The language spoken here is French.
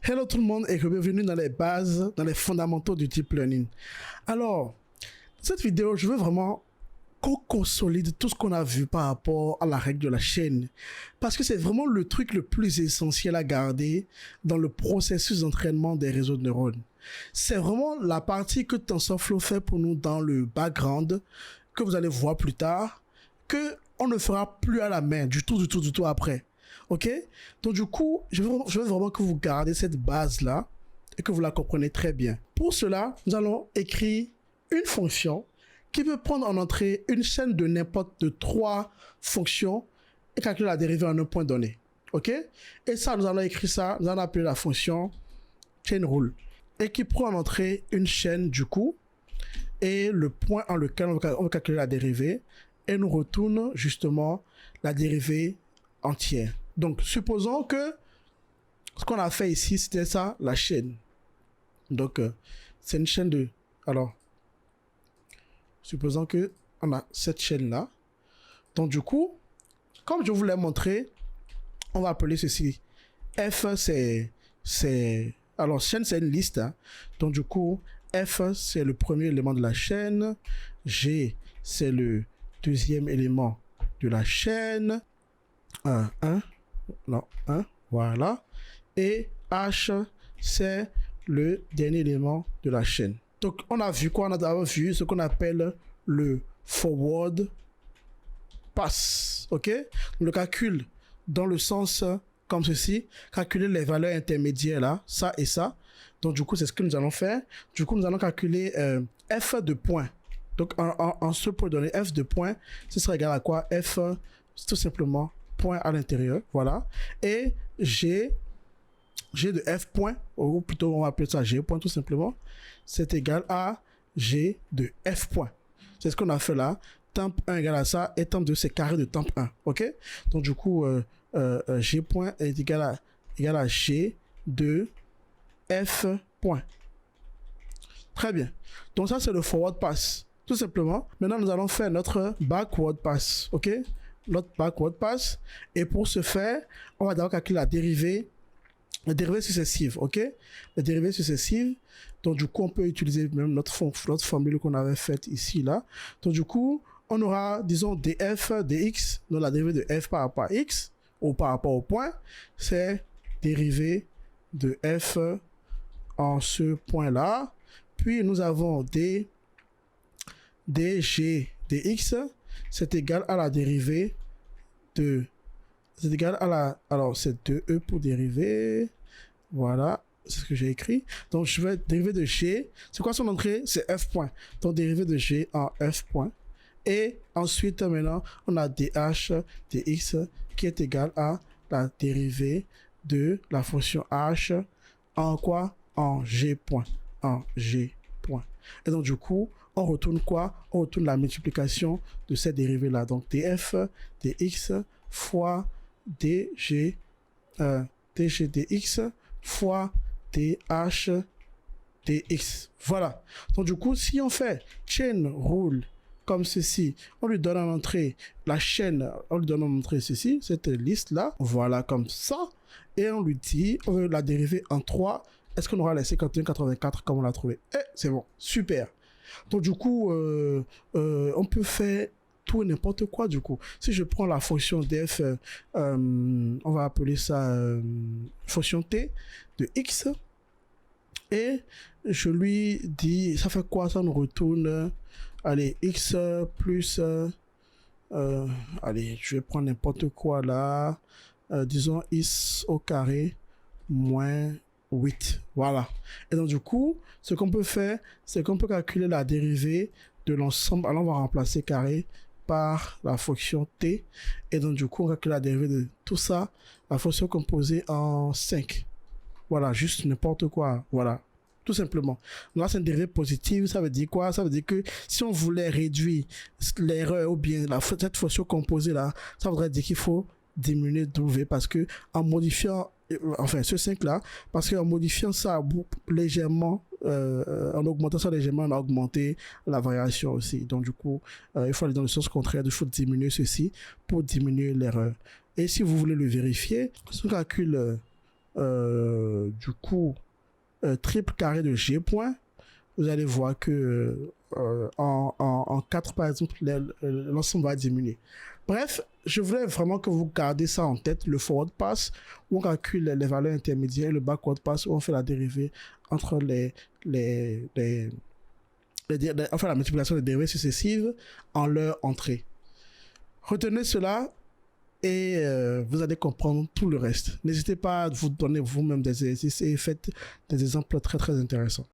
Hello tout le monde et bienvenue dans les bases, dans les fondamentaux du deep learning. Alors, dans cette vidéo, je veux vraiment qu'on consolide tout ce qu'on a vu par rapport à la règle de la chaîne. Parce que c'est vraiment le truc le plus essentiel à garder dans le processus d'entraînement des réseaux de neurones. C'est vraiment la partie que TensorFlow fait pour nous dans le background, que vous allez voir plus tard, que on ne fera plus à la main du tout après. Ok? Donc du coup, je veux vraiment que vous gardez cette base-là et que vous la comprenez très bien. Pour cela, nous allons écrire une fonction qui peut prendre en entrée une chaîne de n'importe de 3 fonctions et calculer la dérivée en un point donné. Ok? Et ça, nous allons écrire ça, nous allons appeler la fonction chain rule et qui prend en entrée une chaîne du coup et le point en lequel on va calculer la dérivée et nous retourne justement la dérivée entière. Donc, supposons que ce qu'on a fait ici, c'était ça, la chaîne. Donc, c'est une chaîne de... Alors, supposons que on a cette chaîne-là. Donc, du coup, comme je vous l'ai montré, on va appeler ceci. F, c'est... Alors, chaîne, c'est une liste. Hein. Donc, du coup, F, c'est le premier élément de la chaîne. G, c'est le deuxième élément de la chaîne. 1, voilà. Et H, c'est le dernier élément de la chaîne. Donc, on a vu quoi? On a d'abord vu ce qu'on appelle le forward pass. OK? Donc, le calcul dans le sens comme ceci. Calculer les valeurs intermédiaires là, ça et ça. Donc, du coup, c'est ce que nous allons faire. Du coup, nous allons calculer F de point. Donc, en ce point donné, F de point, ce sera égal à quoi? F, tout simplement, point à l'intérieur, voilà. Et G de F point, ou plutôt on va appeler ça G point tout simplement, c'est égal à G de F point. C'est ce qu'on a fait là. Temp 1 égale à ça, et temp 2 c'est carré de temp 1, ok? Donc du coup, G point est égal à G de F point. Très bien. Donc ça c'est le forward pass, tout simplement. Maintenant nous allons faire notre backward pass, ok? Notre backward pass. Et pour ce faire, on va d'abord calculer la dérivée successive, ok? La dérivée successive. Donc, du coup, on peut utiliser même notre formule qu'on avait faite ici, là. Donc, du coup, on aura, disons, df, dx, donc la dérivée de f par rapport à x, ou par rapport au point, c'est dérivée de f en ce point-là. Puis, nous avons dg, dx, c'est égal à la dérivée de... C'est égal à la... Alors, c'est 2e pour dériver. Voilà, c'est ce que j'ai écrit. Donc, je vais dériver de g. C'est quoi son entrée? C'est f point. Donc, dériver de g en f point. Et ensuite, maintenant, on a dh, dx qui est égal à la dérivée de la fonction h en quoi? En g point. En g point. Et donc, du coup, on retourne quoi? On retourne la multiplication de cette dérivée-là. Donc, df, dx fois dg dx fois dh dx. Voilà. Donc, du coup, si on fait chain rule comme ceci, on lui donne en entrée la chaîne, on lui donne en entrée ceci, cette liste-là, voilà, comme ça, et on lui dit, on veut la dériver en 3. Est-ce qu'on aura les 51,84 comme on l'a trouvé? Eh, c'est bon, super. Donc, du coup, on peut faire tout et n'importe quoi, du coup. Si je prends la fonction df, on va appeler ça fonction t de x, et je lui dis, ça fait quoi? Ça nous retourne, allez, x plus, allez, je vais prendre n'importe quoi là, disons x au carré moins 8. Voilà. Et donc, du coup, ce qu'on peut faire, c'est qu'on peut calculer la dérivée de l'ensemble. Alors, on va remplacer carré par la fonction t. Et donc, du coup, on calcule la dérivée de tout ça. La fonction composée en 5. Voilà, juste n'importe quoi. Voilà. Tout simplement. Là, c'est une dérivée positive. Ça veut dire quoi? Ça veut dire que si on voulait réduire l'erreur ou bien cette fonction composée là, ça voudrait dire qu'il faut diminuer W parce que en modifiant enfin ce 5 là, parce qu'en modifiant ça légèrement, en augmentant ça légèrement, on a augmenté la variation aussi. Donc du coup, il faut aller dans le sens contraire, il faut diminuer ceci pour diminuer l'erreur. Et si vous voulez le vérifier, ce calcul du coup, triple carré de G point, vous allez voir que en 4, par exemple, l'ensemble va diminuer. Bref, je voulais vraiment que vous gardiez ça en tête, le forward pass, où on calcule les valeurs intermédiaires, et le backward pass, où on fait la dérivée entre enfin, la multiplication des dérivées successives en leur entrée. Retenez cela et vous allez comprendre tout le reste. N'hésitez pas à vous donner vous-même des exercices et faites des exemples très très intéressants.